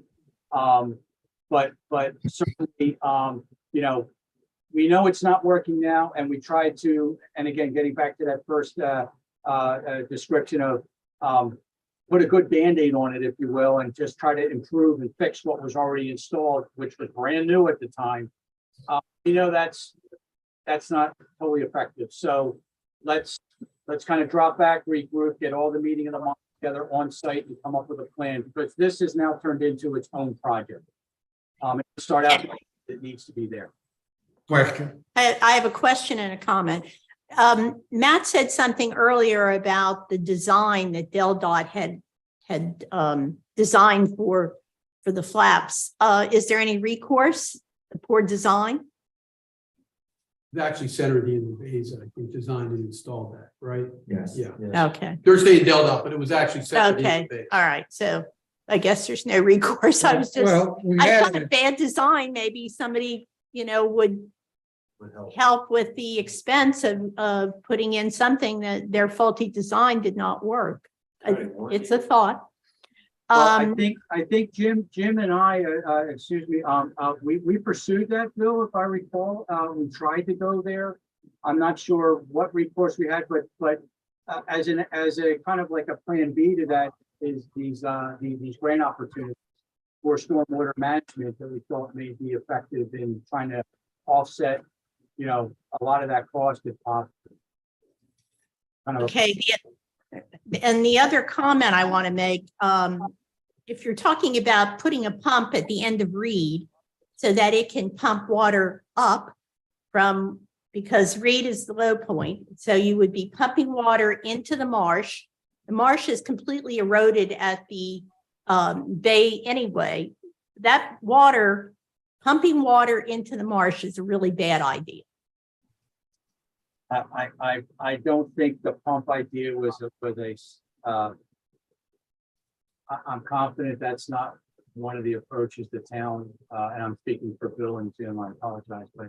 But certainly, we know it's not working now, and we try to, and again, getting back to that first description of put a good Band-Aid on it, if you will, and just try to improve and fix what was already installed, which was brand new at the time. That's that's not totally effective. So let's kind of drop back, regroup, get all the meeting of the month together on site and come up with a plan, because this is now turned into its own project. Start out, it needs to be there. Question. I have a question and a comment. Matt said something earlier about the design that Del Dot had designed for the flaps. Is there any recourse, the poor design? It's actually centered in the bays, I think, designed and installed that, right? Yes. Yeah. yes. Okay, They're saying Del Dot, but it was actually centered in okay, the base. all right, so I guess there's no recourse. I was just, Well, we I had, thought a bad design, maybe somebody, would Would help. help with the expense of putting in something that their faulty design did not work. It's a thought. Well, I think Jim and I, excuse me, we pursued that, Bill, if I recall. We tried to go there. I'm not sure what recourse we had, but as a kind of like a plan B to that is these grant opportunities for stormwater management that we thought may be effective in trying to offset, a lot of that cost if possible. Kind of Okay, and the other comment I want to make, if you're talking about putting a pump at the end of Reed so that it can pump water up because Reed is the low point, so you would be pumping water into the marsh. The marsh is completely eroded at the bay anyway. That water, pumping water into the marsh is a really bad idea. I don't think the pump idea was I'm confident that's not one of the approaches the town, and I'm speaking for Bill and Jim, I apologize, but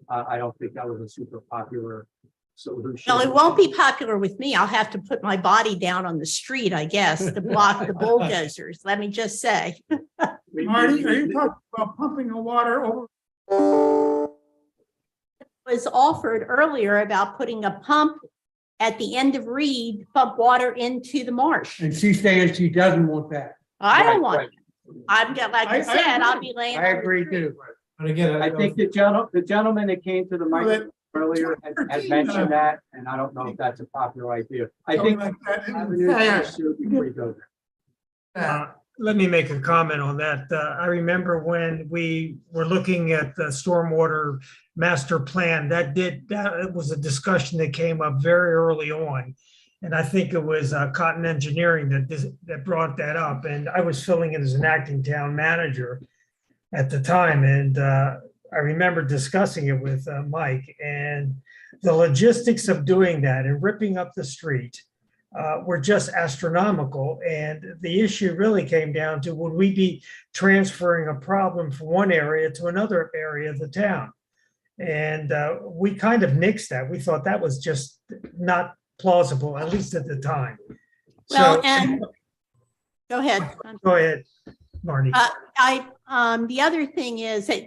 I don't think that was a super popular solution. Well, it won't be popular with me. I'll have to put my body down on the street, I guess, to block the bulldozers. Let me just say. Marty, are you talking about pumping the water over? Was offered earlier about putting a pump at the end of Reed, to pump water into the marsh. and she's saying she doesn't want that. I don't Right, want right. it. Like I I said, I'll agree. be laying. I on the agree street. too. But again, I think the gentleman that came to the microphone earlier had mentioned that, and I don't know if that's a popular idea. I think avenues to pursue before you go there. Let me make a comment on that. I remember when we were looking at the stormwater master plan, that was a discussion that came up very early on. And I think it was Cotton Engineering that brought that up. And I was filling in as an acting town manager at the time. And I remember discussing it with Mike, and the logistics of doing that and ripping up the street were just astronomical. And the issue really came down to, would we be transferring a problem from one area to another area of the town? And we kind of nixed that. We thought that was just not plausible, at least at the time. Well, So- and go ahead. Go ahead, Marty. The other thing is that,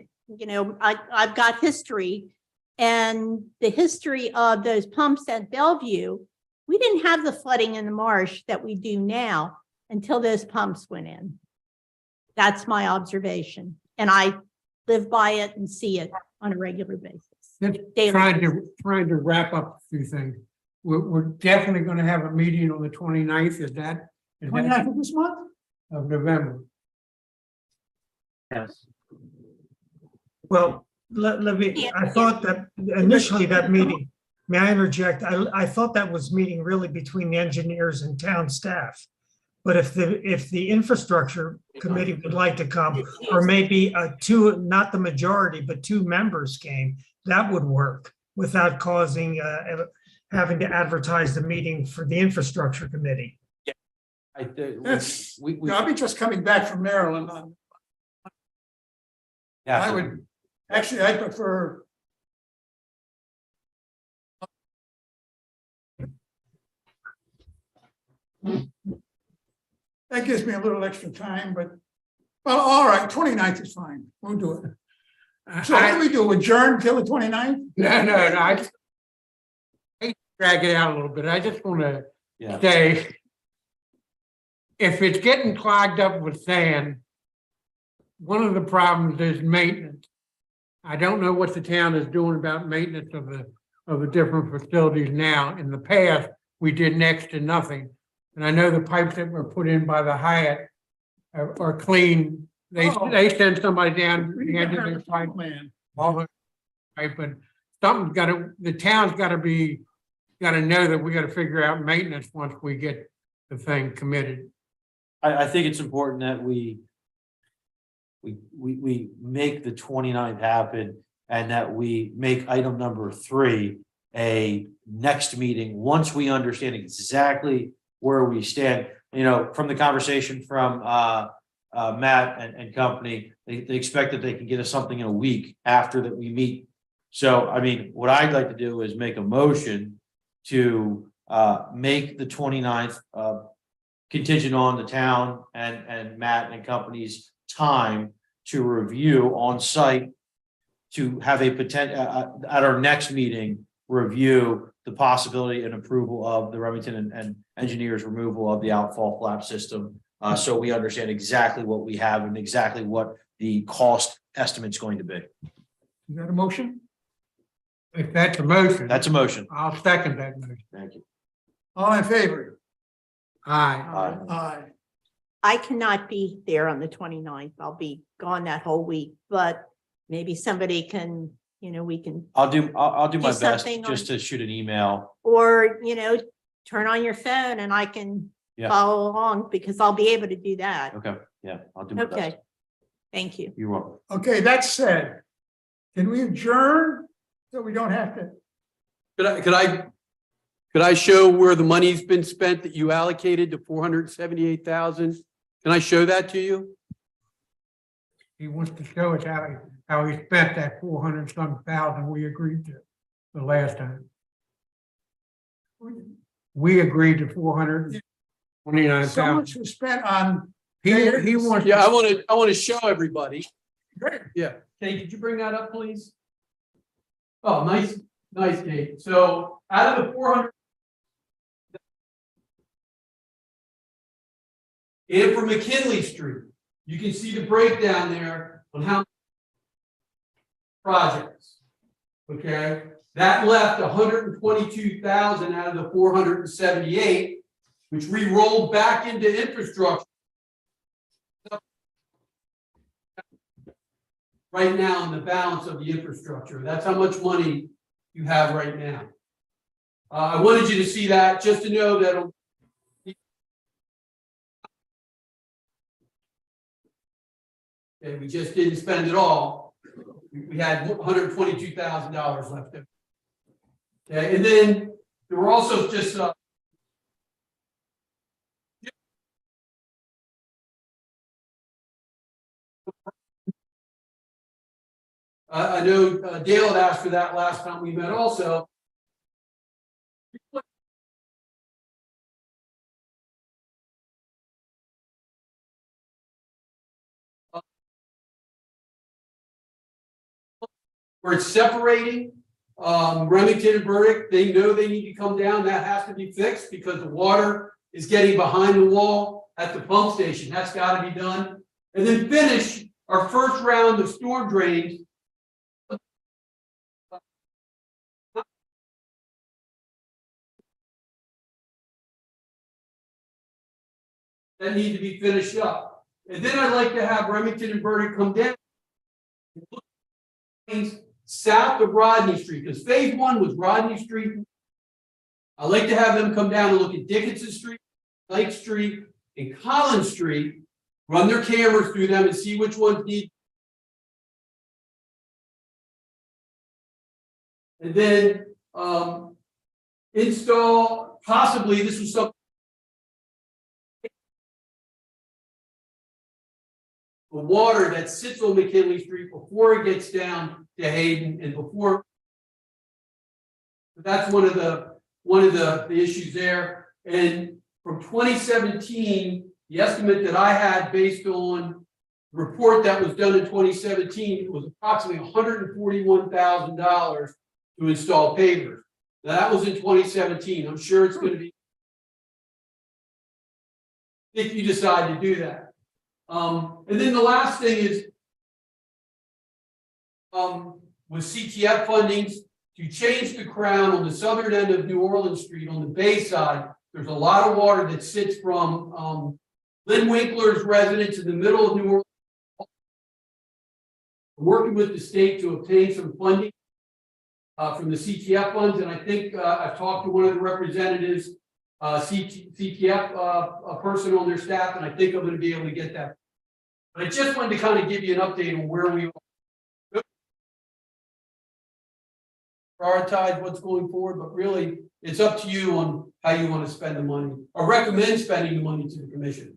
I've got history, and the history of those pumps at Bellevue, we didn't have the flooding in the marsh that we do now until those pumps went in. That's my observation. And I live by it and see it on a regular basis. Just Daily. trying to wrap up a few things. We're definitely gonna have a meeting on the 29th. Is that 29th of this month? of November? Yes. Well, let me, I thought that initially that meeting, may I interject? I thought that was meeting really between the engineers and town staff. But if the infrastructure committee would like to come, or maybe two, not the majority, but two members came, that would work without causing, having to advertise the meeting for the infrastructure committee. That's, We, I'll be just coming back from Maryland. I would, actually, I prefer. That gives me a little extra time, but, well, all right, 29th is fine. We'll do it. So what do we do? Adjourn till the 29th? No, I just hate to drag it out a little bit. I just want to Yeah. say, if it's getting clogged up with sand, one of the problems is maintenance. I don't know what the town is doing about maintenance of the different facilities now. In the past, we did next to nothing. And I know the pipes that were put in by the Hyatt are clean. They send somebody down the end of their pipe. Man. Right, but something's gotta, the town's gotta know that we gotta figure out maintenance once we get the thing committed. I think it's important that we make the 29th happen and that we make item number 3 a next meeting, once we understand exactly where we stand. You know, from the conversation from Matt and company, they expect that they can get us something in a week after that we meet. So, I mean, what I'd like to do is make a motion to make the 29th contingent on the town and Matt and company's time to review on site, to have a potential at our next meeting, review the possibility and approval of the Remington and engineers removal of the outfall flap system. So we understand exactly what we have and exactly what the cost estimate's going to be. Is that a motion? If that's a motion. That's a motion. I'll second that motion. Thank you. All in favor? Aye. Aye. I cannot be there on the 29th. I'll be gone that whole week, but maybe somebody can, we can, I'll do my Do best something just to shoot an email. or, turn on your phone and I can Yeah. follow along because I'll be able to do that. Okay, yeah, I'll do my best. Okay. Thank you. You're welcome. Okay, that said, can we adjourn so we don't have to? Could I show where the money's been spent that you allocated to 478,000? Can I show that to you? He wants to show us how he spent that 400-some thousand we agreed to the last time. We agreed to 429,000. So much was spent on. He wants. Yeah, I want to show everybody. Great. Yeah. Kate, could you bring that up, please? Oh, nice, Kate. So out of the 400. And for McKinley Street, you can see the breakdown there on how projects. Okay, that left 122,000 out of the 478, which we rolled back into infrastructure. Right now in the balance of the infrastructure. That's how much money you have right now. I wanted you to see that just to know that. Okay, we just didn't spend it all. We had $122,000 left over. Okay, and then there were also just I know Dale had asked for that last time we met also. Where it's separating Remington and Burdick, they know they need to come down. That has to be fixed because the water is getting behind the wall at the pump station. That's got to be done. And then finish our first round of storm drains. That need to be finished up. And then I'd like to have Remington and Burdick come down south of Rodney Street, because phase 1 was Rodney Street. I'd like to have them come down and look at Dickinson Street, Lake Street, and Collins Street, run their cameras through them and see which ones need. And then install, possibly, this was something. The water that sits on McKinley Street before it gets down to Hayden and before. That's one of the issues there. And from 2017, the estimate that I had based on the report that was done in 2017 was approximately $141,000 to install pavers. Now, that was in 2017. I'm sure it's going to be if you decide to do that. And then the last thing is with CTF fundings to change the crown on the southern end of New Orleans Street on the bay side. There's a lot of water that sits from Lynn Winkler's residence in the middle of New Orleans. Working with the state to obtain some funding from the CTF funds, and I think I've talked to one of the representatives, CTF, a person on their staff, and I think I'm going to be able to get that. But I just wanted to kind of give you an update on where we are. Prioritize what's going forward, but really it's up to you on how you want to spend the money or recommend spending the money to the commission.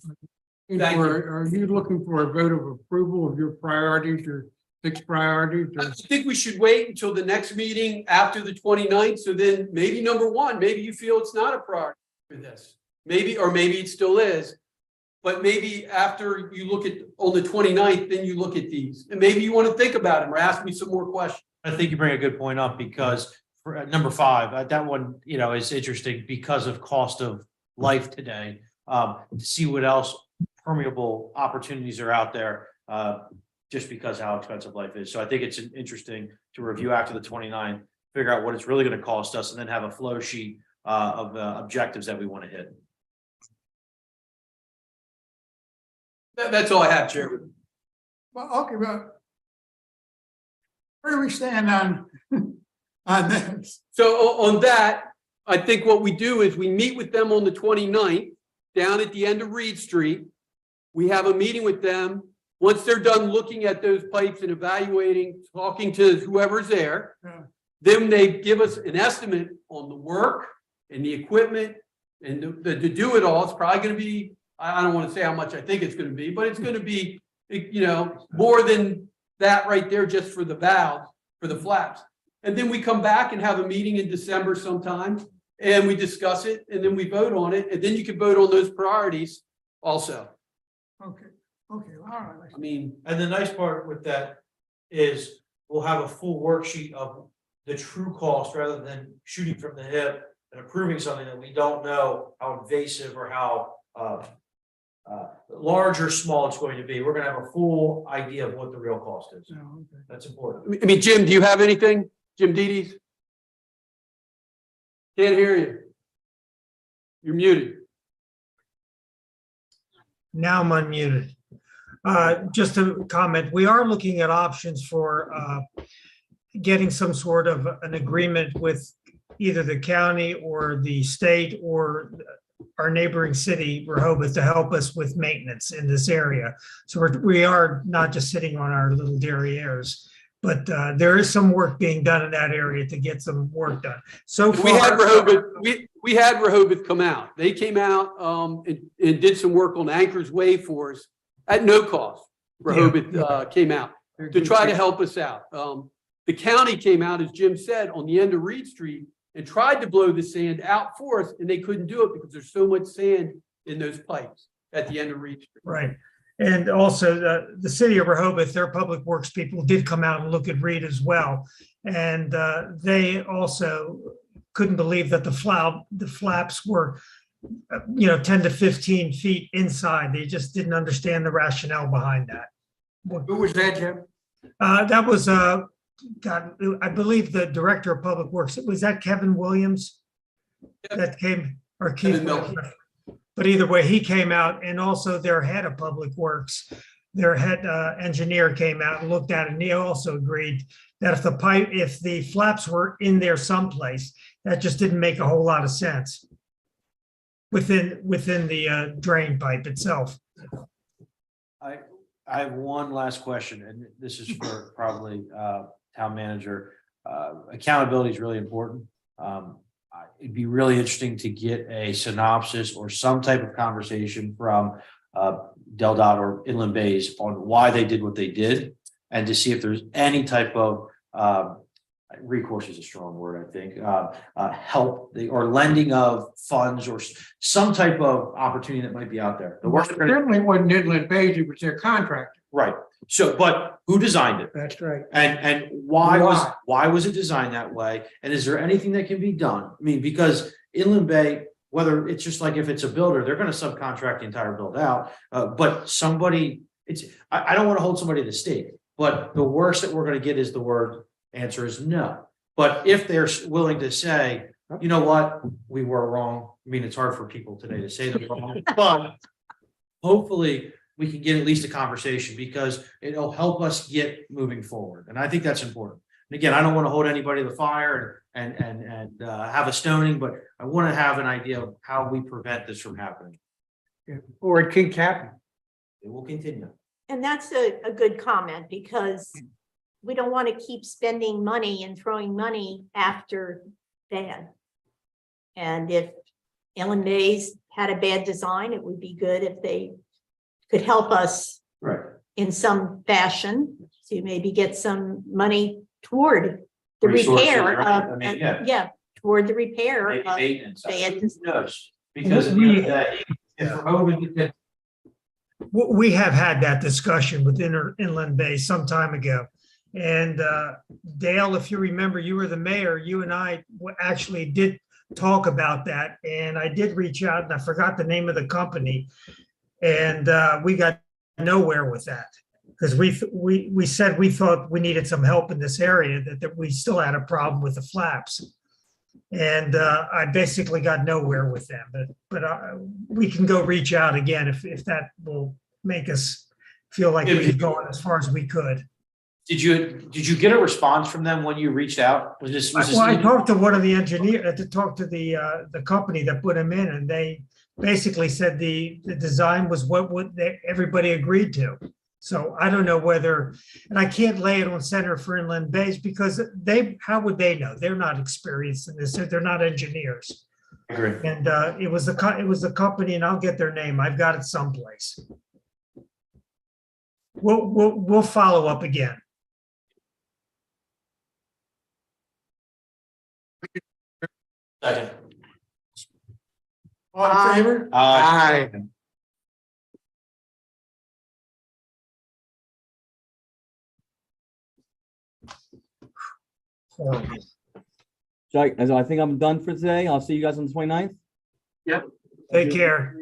Thank you. Are you looking for a vote of approval of your priorities or 6 priorities? I think we should wait until the next meeting after the 29th. So then maybe number one, maybe you feel it's not a priority for this. Maybe, or maybe it still is. But maybe after you look at on the 29th, then you look at these. And maybe you want to think about them or ask me some more questions. I think you bring a good point up because for number 5, that one, is interesting because of cost of life today. To see what else permeable opportunities are out there, just because how expensive life is. So I think it's interesting to review after the 29th, figure out what it's really going to cost us, and then have a flow sheet of objectives that we want to hit. That's all I have, Chairman. Well, okay, well, where do we stand on this? So on that, I think what we do is we meet with them on the 29th down at the end of Reed Street. We have a meeting with them. Once they're done looking at those pipes and evaluating, talking to whoever's there, Yeah. then they give us an estimate on the work and the equipment and to do it all. It's probably going to be, I don't want to say how much I think it's going to be, but it's going to be, more than that right there just for the valves, for the flaps. And then we come back and have a meeting in December sometime and we discuss it and then we vote on it. And then you can vote on those priorities also. Okay, all right. I mean, And the nice part with that is we'll have a full worksheet of the true cost rather than shooting from the hip and approving something that we don't know how invasive or how large or small it's going to be. We're going to have a full idea of what the real cost is. Yeah, okay. That's important. I mean, Jim, do you have anything? Jim Dedes? Can't hear you. You're muted. Now I'm unmuted. Just a comment, we are looking at options for getting some sort of an agreement with either the county or the state or our neighboring city, Rehoboth, to help us with maintenance in this area. So we are not just sitting on our little derrieres, but there is some work being done in that area to get some work done. So We had far, Rehoboth, we had Rehoboth come out. They came out and did some work on Anchor's Way for us at no cost. Rehoboth came out to try to help us out. The county came out, as Jim said, on the end of Reed Street and tried to blow the sand out for us, and they couldn't do it because there's so much sand in those pipes at the end of Reed Street. right. And also the city of Rehoboth, their public works people did come out and look at Reed as well. And they also couldn't believe that the flaps were 10 to 15 feet inside. They just didn't understand the rationale behind that. Who was that, Jim? That was, I believe the director of public works, was that Kevin Williams? That came, or Keith? Kevin Miller. But either way, he came out, and also their head of public works, their head engineer came out and looked at it, and he also agreed that if the flaps were in there someplace, that just didn't make a whole lot of sense within the drain pipe itself. I have one last question, and this is for probably town manager. Accountability is really important. It'd be really interesting to get a synopsis or some type of conversation from Del Dot or Inland Bays on why they did what they did, and to see if there's any type of recourse is a strong word, I think, help or lending of funds or some type of opportunity that might be out there. The worst, Certainly wasn't Inland Bays, it was their contractor. right? So, but who designed it? That's right. And why was it designed that way? And is there anything that can be done? I mean, because Inland Bay, whether it's just like if it's a builder, they're going to subcontract the entire build out. But somebody, I don't want to hold somebody to the stake. But the worst that we're gonna get is the word answer is no. But if they're willing to say, you know what, we were wrong. I mean, it's hard for people today to say they're wrong, but hopefully we can get at least a conversation because it'll help us get moving forward. And I think that's important. And again, I don't want to hold anybody to the fire and have a stoning, but I want to have an idea of how we prevent this from happening. Or it can happen. It will continue. And that's a good comment because we don't want to keep spending money and throwing money after bad. And if Inland Bays had a bad design, it would be good if they could help us Right. in some fashion to maybe get some money toward the Resources, repair right? of, I mean, yeah. yeah, toward the repair Maybe of maintenance. bad. Who knows? Because at the end of the day, if we're hoping that We have had that discussion with Inland Bay some time ago. And Dale, if you remember, you were the mayor, you and I actually did talk about that. And I did reach out and I forgot the name of the company. And we got nowhere with that. Because we said we thought we needed some help in this area, that we still had a problem with the flaps. And I basically got nowhere with them, but we can go reach out again if that will make us feel like we've gone as far as we could. did you get a response from them when you reached out? Was this Well, I talked to one of the engineers, to talk to the company that put them in, and they basically said the design was what everybody agreed to. So I don't know whether, and I can't lay it on Center for Inland Bays because how would they know? They're not experienced in this. They're not engineers. I agree. And it was the company, and I'll get their name. I've got it someplace. We'll follow up again. Second. All in favor? Aye. Horrible. So I think I'm done for today. I'll see you guys on the 29th. Take care.